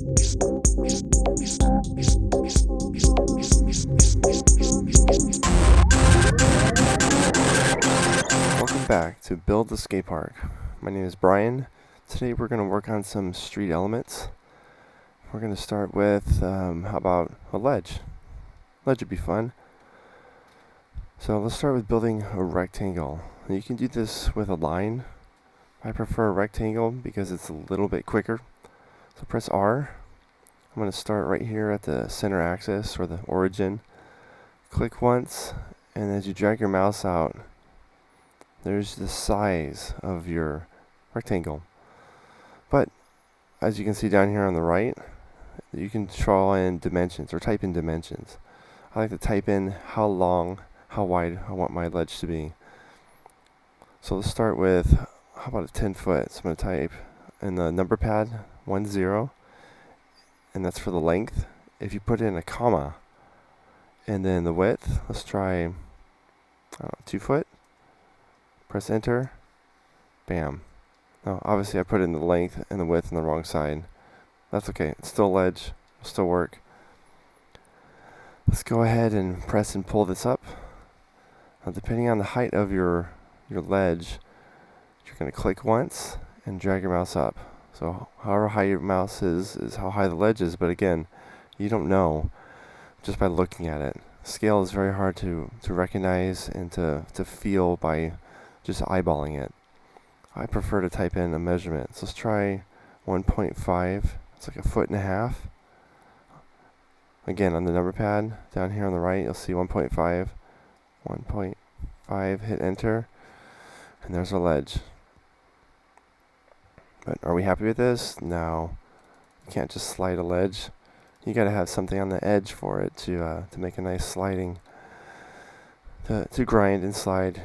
Welcome back to Build the Skatepark. My name is Brian. Today we're going to work on some street elements. We're going to start with, how about a ledge? Ledge would be fun. So let's start with building a rectangle. You can do this with a line. I prefer a rectangle because it's a little bit quicker. So press R. I'm going to start right here at the center axis or the origin. Click once, and as you drag your mouse out, there's the size of your rectangle. But as you can see down here on the right, you can draw in dimensions or type in dimensions. I like to type in how long, how wide I want my ledge to be. So let's start with, how about a 10 foot? So I'm going to type in the number pad 10, and that's for the length. If you put in a comma and then the width, let's try, I don't know, 2 foot. Press enter, bam. Now obviously I put in the length and the width on the wrong side. That's okay, it's still a ledge, it'll still work. Let's go ahead and press and pull this up. Now depending on the height of your ledge, you're going to click once and drag your mouse up. So however high your mouse is how high the ledge is, but again, you don't know just by looking at it. Scale is very hard to recognize and to feel by just eyeballing it. I prefer to type in a measurement. So let's try 1.5. It's like 1.5 feet. Again, on the number pad down here on the right, you'll see 1.5. 1.5. Hit enter, and there's our ledge. But are we happy with this? No. You can't just slide a ledge. You got to have something on the edge for it to make a nice sliding, to grind and slide.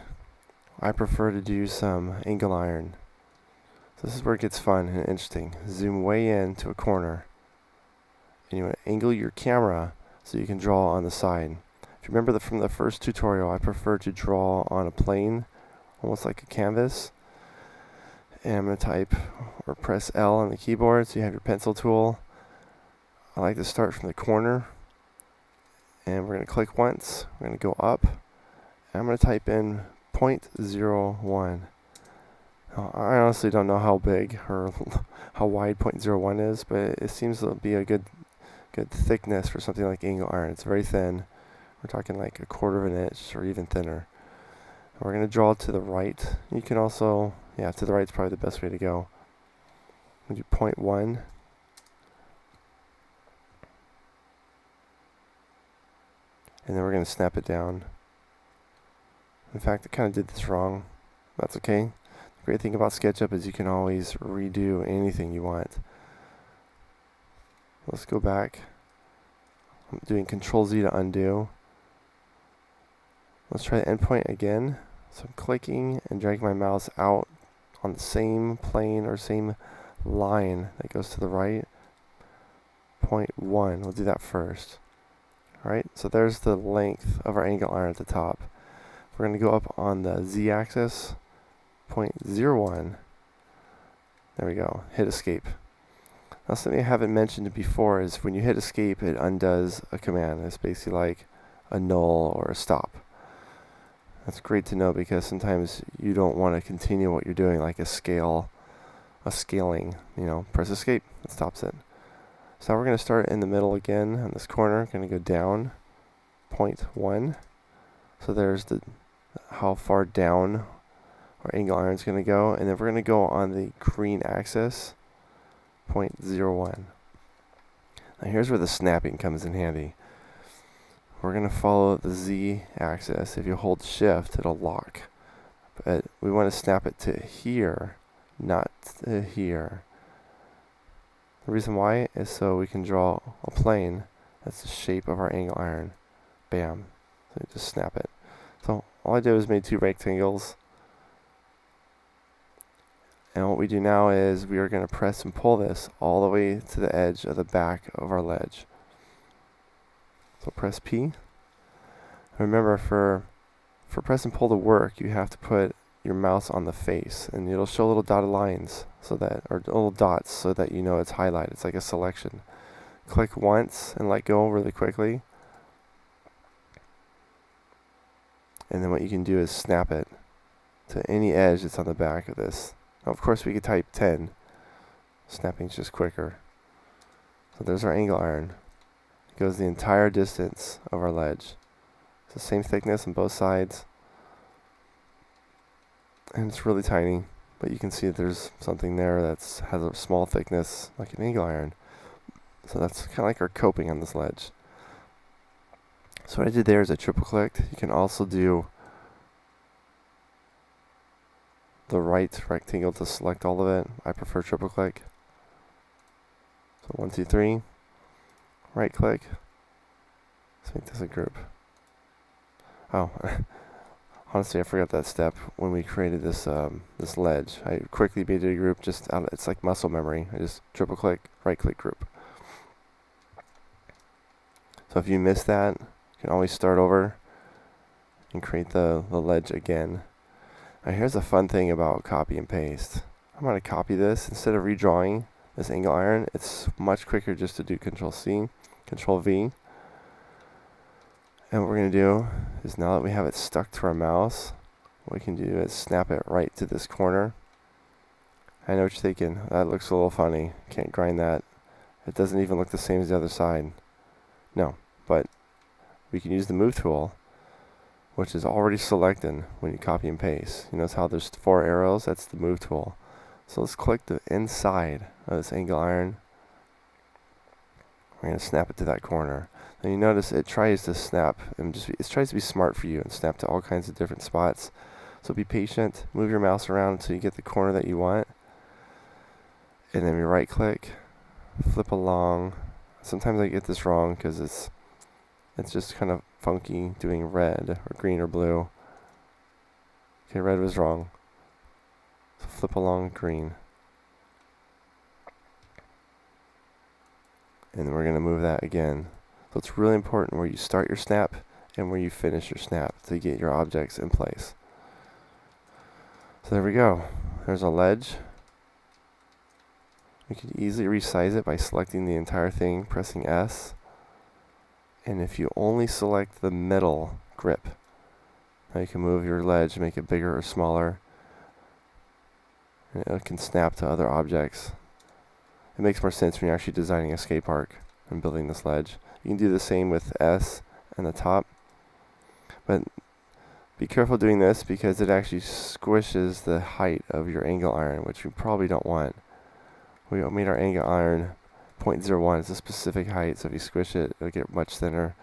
I prefer to do some angle iron. So this is where it gets fun and interesting. Zoom way in to a corner. And you want to angle your camera so you can draw on the side. If you remember from the first tutorial, I prefer to draw on a plane, almost like a canvas. And I'm going to type or press L on the keyboard so you have your pencil tool. I like to start from the corner. And we're going to click once. We're going to go up. And I'm going to type in 0.01. I honestly don't know how big or how wide 0.01 is, but it seems to be a good thickness for something like angle iron. It's very thin. We're talking like 1/4 of an inch or even thinner. And we're going to draw to the right. You can also, to the right is probably the best way to go. We'll do 0.1. And then we're going to snap it down. In fact, I kind of did this wrong. That's okay. The great thing about SketchUp is you can always redo anything you want. Let's go back. I'm doing Control Z to undo. Let's try the endpoint again. So I'm clicking and dragging my mouse out on the same plane or same line that goes to the right. 0.1. We'll do that first. Alright, so there's the length of our angle iron at the top. We're going to go up on the Z-axis, 0.01. There we go. Hit escape. Now something I haven't mentioned before is when you hit escape, it undoes a command. It's basically like a null or a stop. That's great to know because sometimes you don't want to continue what you're doing, like a scaling. Press escape. It stops it. So now we're going to start in the middle again on this corner. Going to go down 0.1. So there's how far down our angle iron is going to go, and then we're going to go on the green axis, 0.01. Now here's where the snapping comes in handy. We're going to follow the Z axis. If you hold shift, it'll lock. But we want to snap it to here, not to here. The reason why is so we can draw a plane that's the shape of our angle iron. Bam. So you just snap it. So all I did was made 2 rectangles. And what we do now is we are going to press and pull this all the way to the edge of the back of our ledge. So press P. Remember, for press and pull to work, you have to put your mouse on the face, and it'll show little dotted lines or little dots so that you know it's highlighted. It's like a selection. Click once and let go really quickly. And then what you can do is snap it to any edge that's on the back of this. Now, of course, we could type 10. Snapping's just quicker. So there's our angle iron. It goes the entire distance of our ledge. It's the same thickness on both sides. And it's really tiny, but you can see that there's something there that has a small thickness like an angle iron. So that's kind of like our coping on this ledge. So what I did there is I triple clicked. You can also do the right rectangle to select all of it. I prefer triple click. So 1, 2, 3. Right click. Let's make this a group. Oh, honestly, I forgot that step when we created this this ledge. I quickly made it a group. It's like muscle memory. I just triple click, right click, group. So if you miss that, you can always start over and create the ledge again. Now here's a fun thing about copy and paste. I'm going to copy this. Instead of redrawing this angle iron, it's much quicker just to do Control-C, Control-V. And what we're going to do is, now that we have it stuck to our mouse, what we can do is snap it right to this corner. I know what you're thinking. That looks a little funny. Can't grind that. It doesn't even look the same as the other side. No, but we can use the Move tool, which is already selected when you copy and paste. You notice how there's 4 arrows? That's the Move tool. So let's click the inside of this angle iron. We're going to snap it to that corner. And you notice it tries to snap, and it tries to be smart for you and snap to all kinds of different spots. So be patient. Move your mouse around until you get the corner that you want. And then we right click, flip along. Sometimes I get this wrong because it's just kind of funky doing red or green or blue. Okay, red was wrong. So flip along green. And then we're going to move that again. So it's really important where you start your snap and where you finish your snap to get your objects in place. So there we go. There's a ledge. We can easily resize it by selecting the entire thing, pressing S. And if you only select the middle grip, now you can move your ledge, make it bigger or smaller. And it can snap to other objects. It makes more sense when you're actually designing a skate park and building this ledge. You can do the same with S and the top. But be careful doing this because it actually squishes the height of your angle iron, which you probably don't want. We made our angle iron 0.01. It's a specific height, so if you squish it, it'll get much thinner.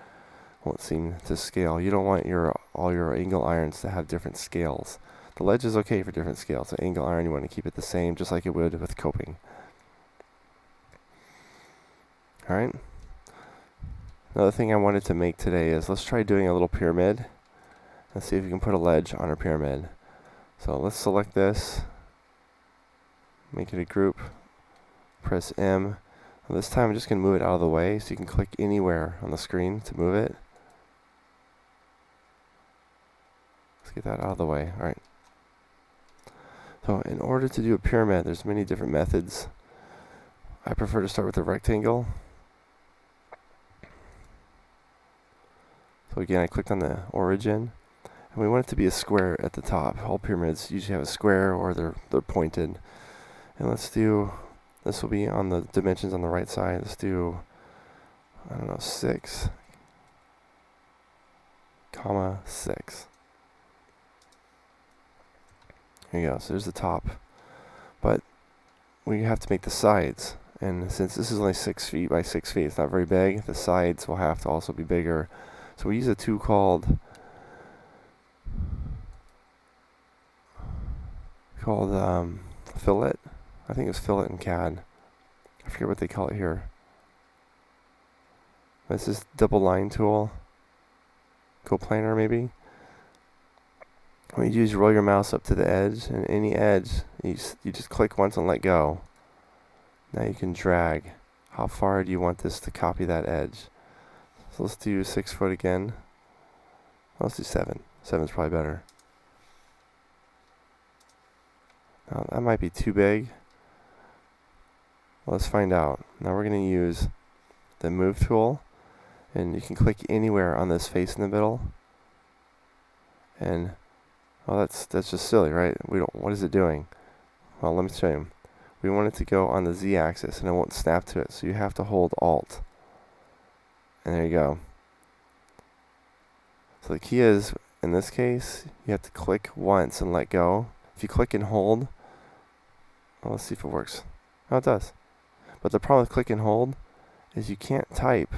Won't seem to scale. You don't want all your angle irons to have different scales. The ledge is okay for different scales. The angle iron, you want to keep it the same, just like it would with coping. Alright. Another thing I wanted to make today is, let's try doing a little pyramid. Let's see if we can put a ledge on our pyramid. So let's select this. Make it a group. Press M. And this time I'm just going to move it out of the way, so you can click anywhere on the screen to move it. Let's get that out of the way. Alright. So in order to do a pyramid, there's many different methods. I prefer to start with a rectangle. So again, I clicked on the origin, and we want it to be a square at the top. All pyramids usually have a square, or they're pointed. And let's do, this will be on the dimensions on the right side. Let's do, I don't know, 6, comma 6. There you go. So there's the top. But we have to make the sides. And since this is only 6 feet by 6 feet, it's not very big, the sides will have to also be bigger. So we use a tool called fillet. I think it's fillet in CAD. I forget what they call it here. This is double line tool. Coplanar maybe. What you do is roll your mouse up to the edge, and any edge, you just click once and let go. Now you can drag. How far do you want this to copy that edge? So let's do 6 foot again. Let's do 7. 7's probably better. Now, that might be too big. Let's find out. Now we're going to use the move tool, and you can click anywhere on this face in the middle. And well, that's just silly, right? What is it doing? Well, let me show you. We want it to go on the Z-axis, and it won't snap to it, so you have to hold Alt. And there you go. So the key is, in this case, you have to click once and let go. If you click and hold, well, let's see if it works. Oh, it does. But the problem with click and hold is you can't type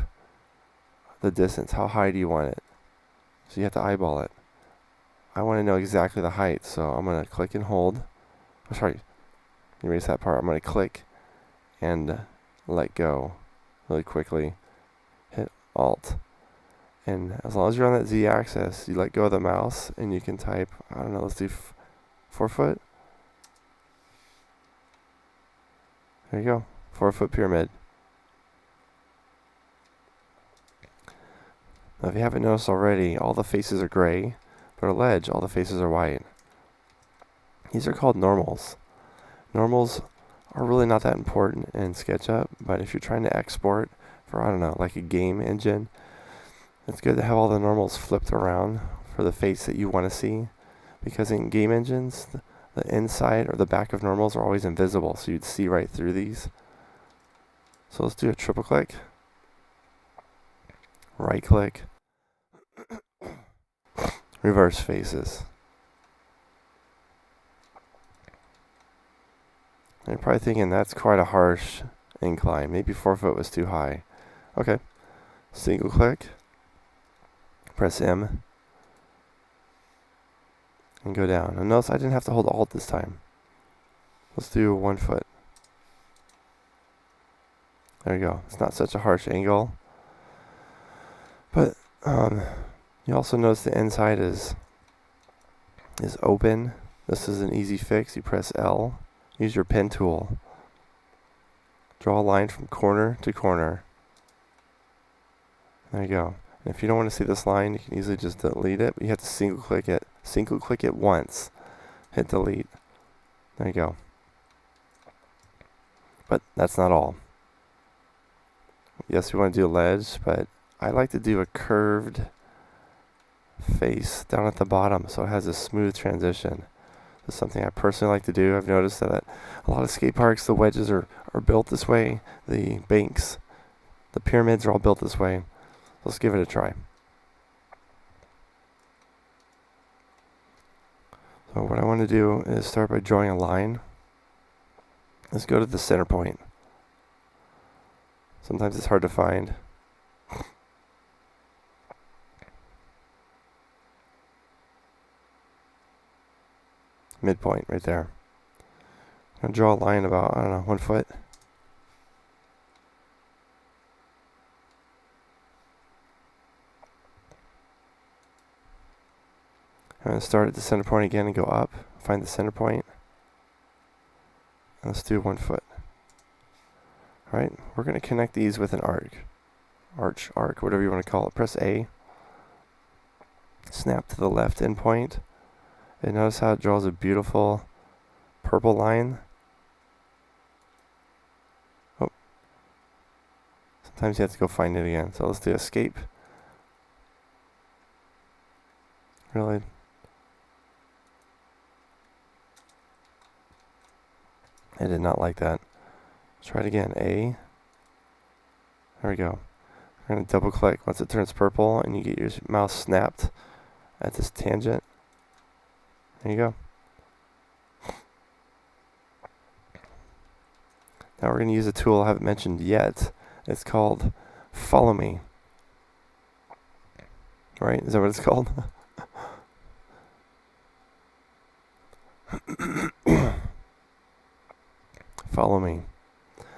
the distance. How high do you want it? So you have to eyeball it. I want to know exactly the height, so I'm going to click and hold. Oh, sorry, erase that part. I'm going to click and let go really quickly. Hit Alt. And as long as you're on that Z-axis, you let go of the mouse and you can type, I don't know, let's do 4 foot. There you go, 4 foot pyramid. Now if you haven't noticed already, all the faces are gray, but our ledge, all the faces are white. These are called normals. Normals are really not that important in SketchUp, but if you're trying to export for, I don't know, like a game engine, it's good to have all the normals flipped around for the face that you want to see, because in game engines, the inside or the back of normals are always invisible, so you'd see right through these. So let's do a triple click, right click, reverse faces. And you're probably thinking that's quite a harsh incline. Maybe 4 foot was too high. Okay, single click. Press M and go down. And notice I didn't have to hold Alt this time. Let's do 1 foot. There you go. It's not such a harsh angle. But you also notice the inside is open. This is an easy fix. You press L. Use your pen tool. Draw a line from corner to corner. There you go. If you don't want to see this line, you can easily just delete it. But you have to single click it. Single click it once. Hit delete. There you go. But that's not all. Yes, we want to do a ledge, but I like to do a curved face down at the bottom so it has a smooth transition. This is something I personally like to do. I've noticed that a lot of skate parks, the wedges are built this way. The banks, the pyramids are all built this way. Let's give it a try. So what I want to do is start by drawing a line. Let's go to the center point. Sometimes it's hard to find. Midpoint right there. I'm going to draw a line about, I don't know, 1 foot. I'm going to start at the center point again and go up. Find the center point. And let's do 1 foot. Alright, we're going to connect these with an arc. Arc, whatever you want to call it. Press A. Snap to the left endpoint. And notice how it draws a beautiful purple line. Oh. Sometimes you have to go find it again. So let's do escape. Really? I did not like that. Let's try it again. A. There we go. We're going to double click once it turns purple and you get your mouse snapped at this tangent. There you go. Now we're going to use a tool I haven't mentioned yet. It's called Follow Me. Right? Is that what it's called? Follow Me.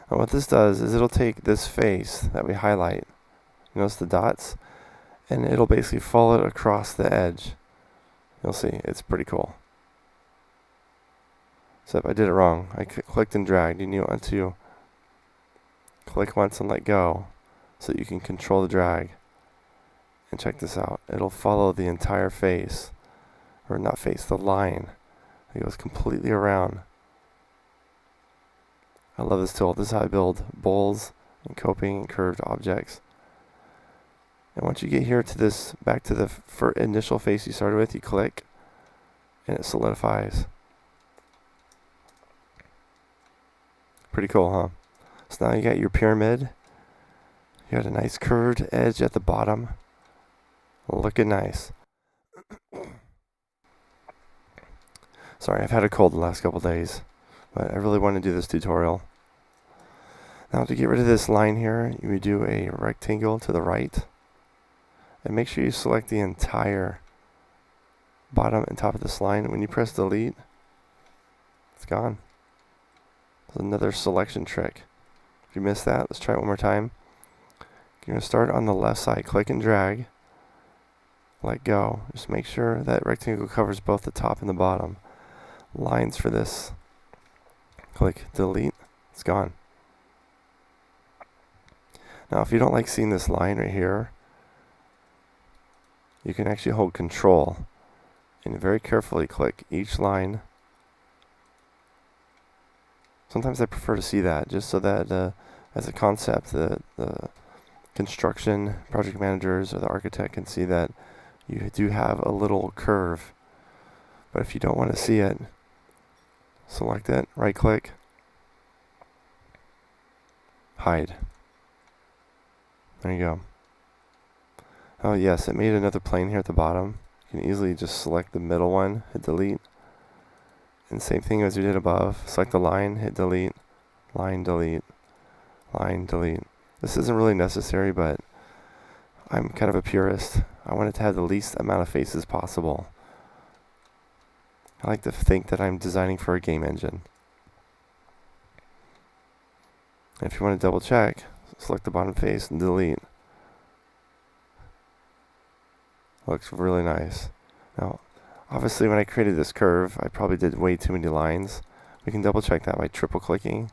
Now what this does is it'll take this face that we highlight, notice the dots, and it'll basically follow it across the edge. You'll see, it's pretty cool. Except I did it wrong. I clicked and dragged. You want to click once and let go so that you can control the drag. And check this out. It'll follow the entire face, or not face, the line. It goes completely around. I love this tool. This is how I build bowls and coping and curved objects. And once you get here to this, back to the initial face you started with, you click and it solidifies. Pretty cool, huh? So now you got your pyramid. You got a nice curved edge at the bottom. Looking nice. Sorry, I've had a cold the last couple days, but I really want to do this tutorial. Now to get rid of this line here, you would do a rectangle to the right. And make sure you select the entire bottom and top of this line. When you press delete, it's gone. There's another selection trick. If you missed that, let's try it one more time. You're going to start on the left side, click and drag, let go. Just make sure that rectangle covers both the top and the bottom. Lines for this. Click delete, it's gone. Now if you don't like seeing this line right here, you can actually hold control and very carefully click each line. Sometimes I prefer to see that just so that as a concept the construction project managers or the architect can see that you do have a little curve. But if you don't want to see it, select it, right click, hide. There you go. Oh yes, it made another plane here at the bottom. You can easily just select the middle one, hit delete. And same thing as we did above. Select the line, hit delete, line, delete, line, delete. This isn't really necessary, but I'm kind of a purist. I want it to have the least amount of faces possible. I like to think that I'm designing for a game engine. And if you want to double check, select the bottom face and delete. Looks really nice. Now, obviously when I created this curve, I probably did way too many lines. We can double check that by triple clicking.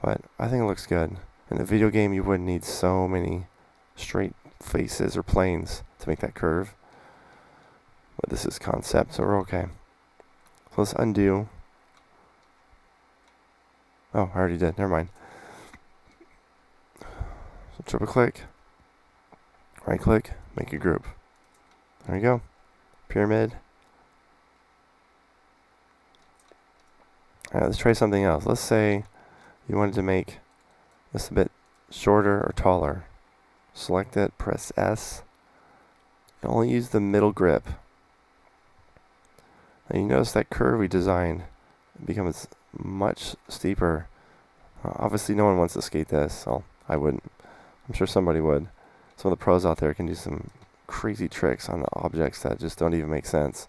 But I think it looks good. In a video game, you wouldn't need so many straight faces or planes to make that curve. But this is concept, so we're okay. So let's undo. Oh, I already did. Never mind. So triple click, right click, make a group. There you go. Pyramid. Alright, let's try something else. Let's say you wanted to make this a bit shorter or taller. Select it, press S, and only use the middle grip. And you notice that curve we designed becomes much steeper. Obviously no one wants to skate this, so I wouldn't. I'm sure somebody would. Some of the pros out there can do some crazy tricks on the objects that just don't even make sense.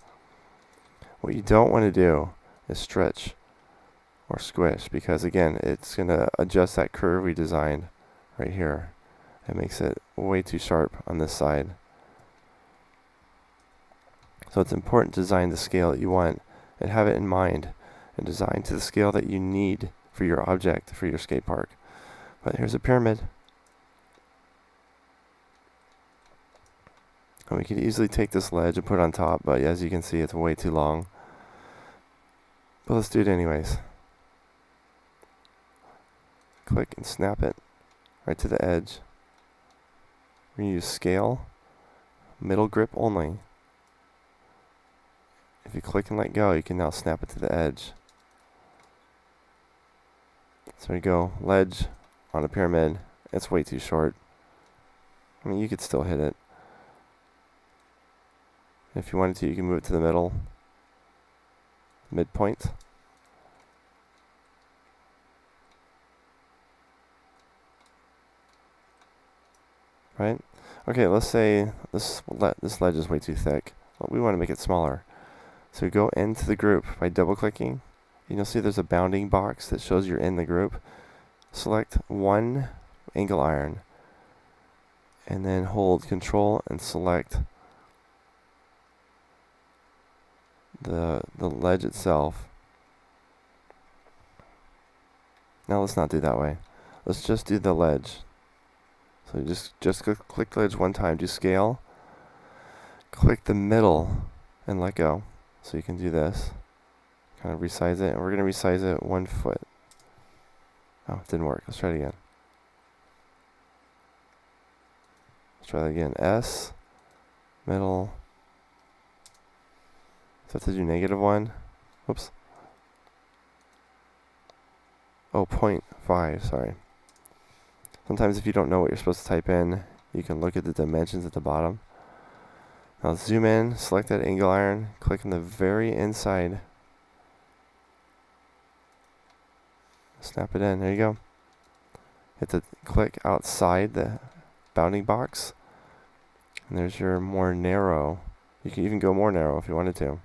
What you don't want to do is stretch or squish, because again, it's going to adjust that curve we designed right here. It makes it way too sharp on this side. So it's important to design the scale that you want and have it in mind and design to the scale that you need for your object, for your skate park. But here's a pyramid. And we could easily take this ledge and put it on top, but as you can see, it's way too long. But let's do it anyways. Click and snap it right to the edge. We're going to use scale, middle grip only. If you click and let go, you can now snap it to the edge. So there you go, ledge on a pyramid. It's way too short. I mean, you could still hit it. If you wanted to, you can move it to the middle, midpoint. Right? Okay, let's say this ledge is way too thick. Well, we want to make it smaller. So we go into the group by double clicking. And you'll see there's a bounding box that shows you're in the group. Select one angle iron. And then hold Control and select the ledge itself. Now let's not do that way. Let's just do the ledge. So just click ledge one time, do scale, click the middle and let go. So you can do this, kind of resize it, and we're going to resize it 1 foot. Oh, it didn't work. Let's try it again. Let's try that again. S, middle. So I have to do -1. Whoops. Oh, 0.5, sorry. Sometimes if you don't know what you're supposed to type in, you can look at the dimensions at the bottom. Now zoom in, select that angle iron, click on the very inside. Snap it in, there you go. Hit the click outside the bounding box. And there's your more narrow. You can even go more narrow if you wanted to.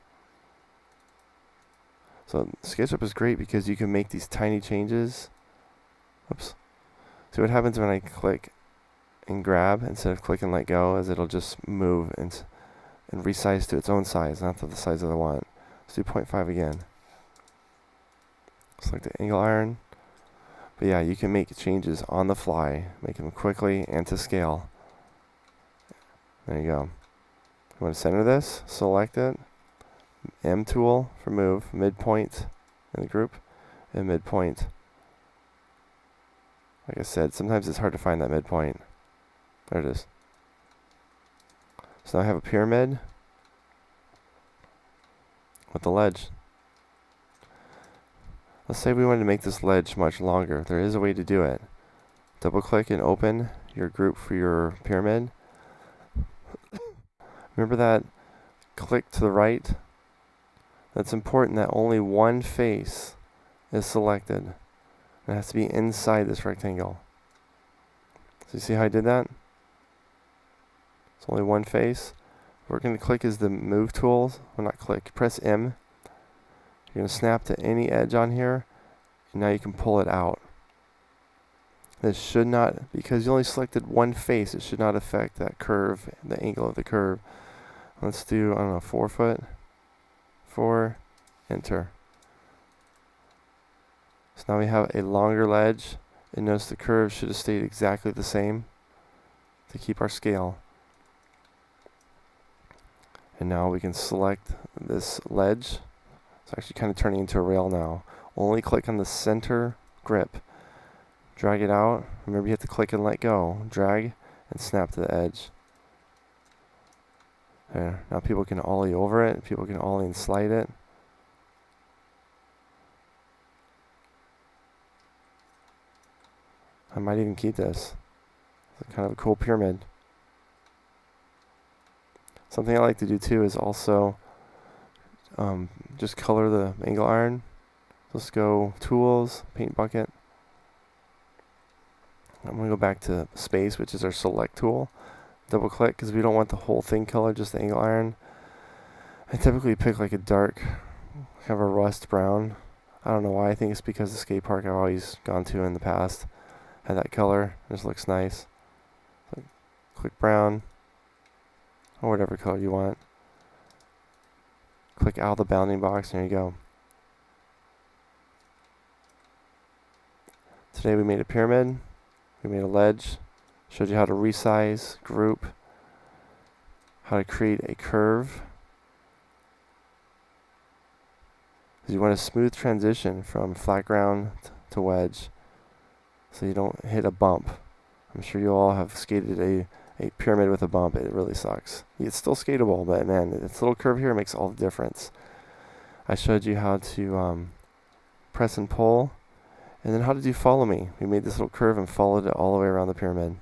So SketchUp is great because you can make these tiny changes. Oops. See what happens when I click and grab instead of click and let go, is it'll just move and resize to its own size, not to the size that I want. Let's do 0.5 again. Select the angle iron. But yeah, you can make changes on the fly, make them quickly and to scale. There you go. You want to center this, select it. M tool for move, midpoint in the group, and midpoint. Like I said, sometimes it's hard to find that midpoint. There it is. So now I have a pyramid with the ledge. Let's say we wanted to make this ledge much longer. There is a way to do it. Double click and open your group for your pyramid. Remember that click to the right? That's important that only one face is selected. It has to be inside this rectangle. So you see how I did that? It's only one face. What we're going to click is the move tools. Well, not click. Press M. You're going to snap to any edge on here. And now you can pull it out. This should not, because you only selected one face, it should not affect that curve, the angle of the curve. Let's do, I don't know, 4 foot. 4, enter. So now we have a longer ledge, and notice the curve should have stayed exactly the same to keep our scale. And now we can select this ledge. It's actually kind of turning into a rail now. Only click on the center grip. Drag it out. Remember, you have to click and let go. Drag and snap to the edge. There. Now people can ollie over it. People can ollie and slide it. I might even keep this. It's kind of a cool pyramid. Something I like to do too is also just color the angle iron. Let's go tools, paint bucket. I'm going to go back to space, which is our select tool. Double click because we don't want the whole thing colored, just the angle iron. I typically pick like a dark, kind of a rust brown. I don't know why. I think it's because the skate park I've always gone to in the past had that color. It just looks nice. So click brown, or whatever color you want. Click out of the bounding box, and there you go. Today we made a pyramid, we made a ledge, showed you how to resize, group, how to create a curve. You want a smooth transition from flat ground to wedge, so you don't hit a bump. I'm sure you all have skated a pyramid with a bump. It really sucks. It's still skatable, but man, this little curve here makes all the difference. I showed you how to press and pull, and then how to do follow me. We made this little curve and followed it all the way around the pyramid.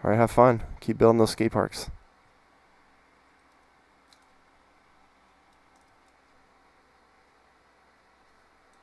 Alright, have fun. Keep building those skate parks.